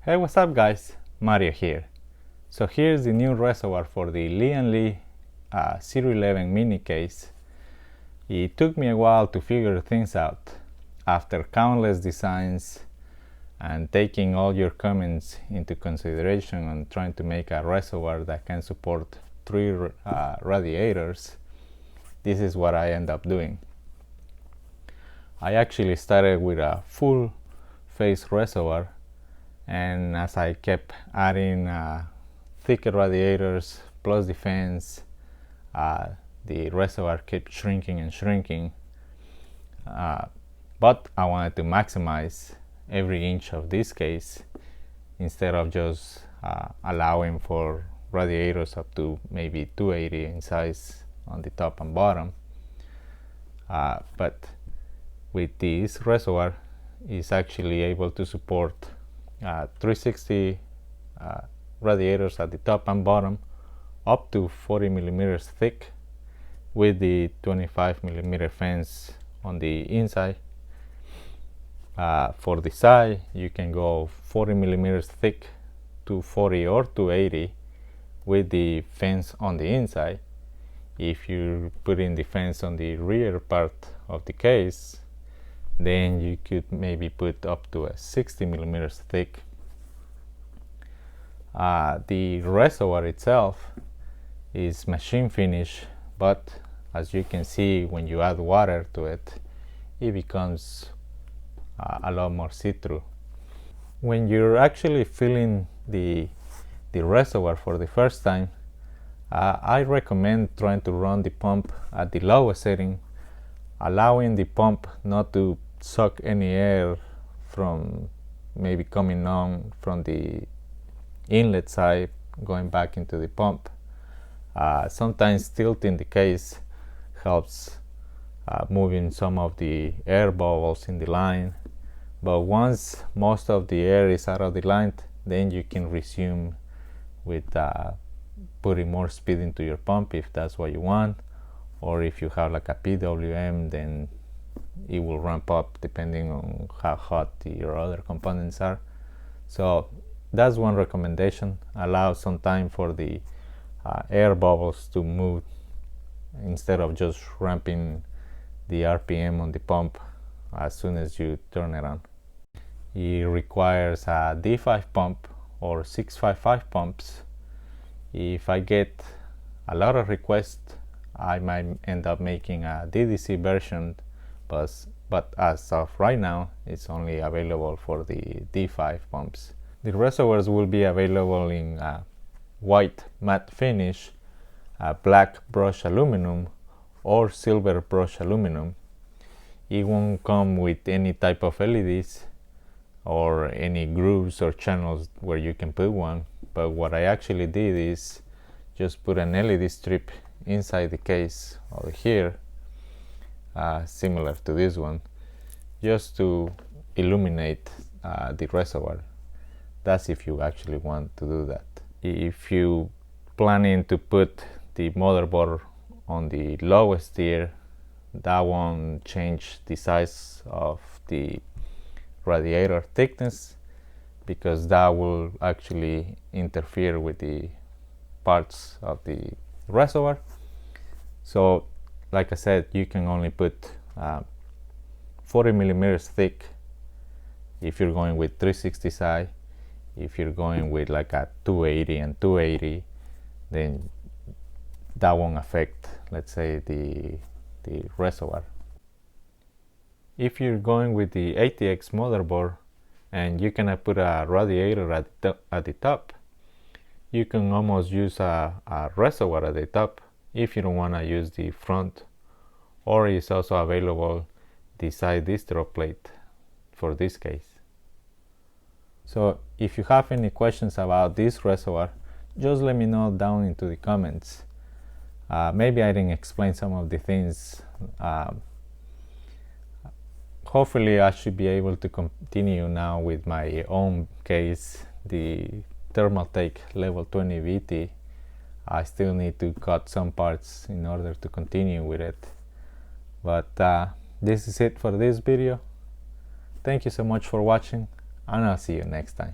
Hey, what's up guys? Mario here. So here's the new reservoir for the Lian 011 mini case. It took me a while to figure things out. After countless designs and taking all your comments into consideration and trying to make a reservoir that can support 3 radiators, this is what I end up doing. I actually started with a full face reservoir, and as I kept adding thicker radiators plus the fans, the reservoir kept shrinking and shrinking. But I wanted to maximize every inch of this case instead of just allowing for radiators up to maybe 280 in size on the top and bottom. But with this reservoir, is actually able to support 360 radiators at the top and bottom, up to 40 millimeters thick, with the 25 millimeter fans on the inside. For the side, you can go 40 millimeters thick, 240 or 280, with the fence on the inside. If you put in the fence on the rear part of the case, then you could maybe put up to a 60 millimeters thick. The reservoir itself is machine finish, but as you can see, when you add water to it, it becomes a lot more see-through. When you're actually filling the reservoir for the first time, I recommend trying to run the pump at the lowest setting, allowing the pump not to suck any air from maybe coming on from the inlet side going back into the pump. Sometimes tilting the case helps moving some of the air bubbles in the line, but once most of the air is out of the line, then you can resume with putting more speed into your pump if that's what you want, or if you have like a PWM, then it will ramp up depending on how hot your other components are. So that's one recommendation. Allow some time for the air bubbles to move instead of just ramping the RPM on the pump as soon as you turn it on. It requires a D5 pump or 655 pumps. If I get a lot of requests, I might end up making a DDC version, but as of right now, it's only available for the D5 pumps. The reservoirs will be available in white matte finish, black brushed aluminum, or silver brushed aluminum. It won't come with any type of LEDs or any grooves or channels where you can put one, but what I actually did is just put an LED strip inside the case over here, similar to this one, just to illuminate the reservoir. That's if you actually want to do that. If you planning to put the motherboard on the lowest tier, that won't change the size of the radiator thickness, because that will actually interfere with the parts of the reservoir. So like I said, you can only put 40 millimeters thick if you're going with 360 side. If you're going with like a 280 and 280, then that won't affect, let's say, the reservoir. If you're going with the ATX motherboard and you cannot put a radiator at the top, you can almost use a reservoir at the top if you don't want to use the front, or it's also available the side distro plate for this case. So if you have any questions about this reservoir, just let me know down into the comments. Maybe I didn't explain some of the things. Hopefully I should be able to continue now with my own case, the Thermaltake level 20 VT. I still need to cut some parts in order to continue with it. But this is it for this video. Thank you so much for watching, and I'll see you next time.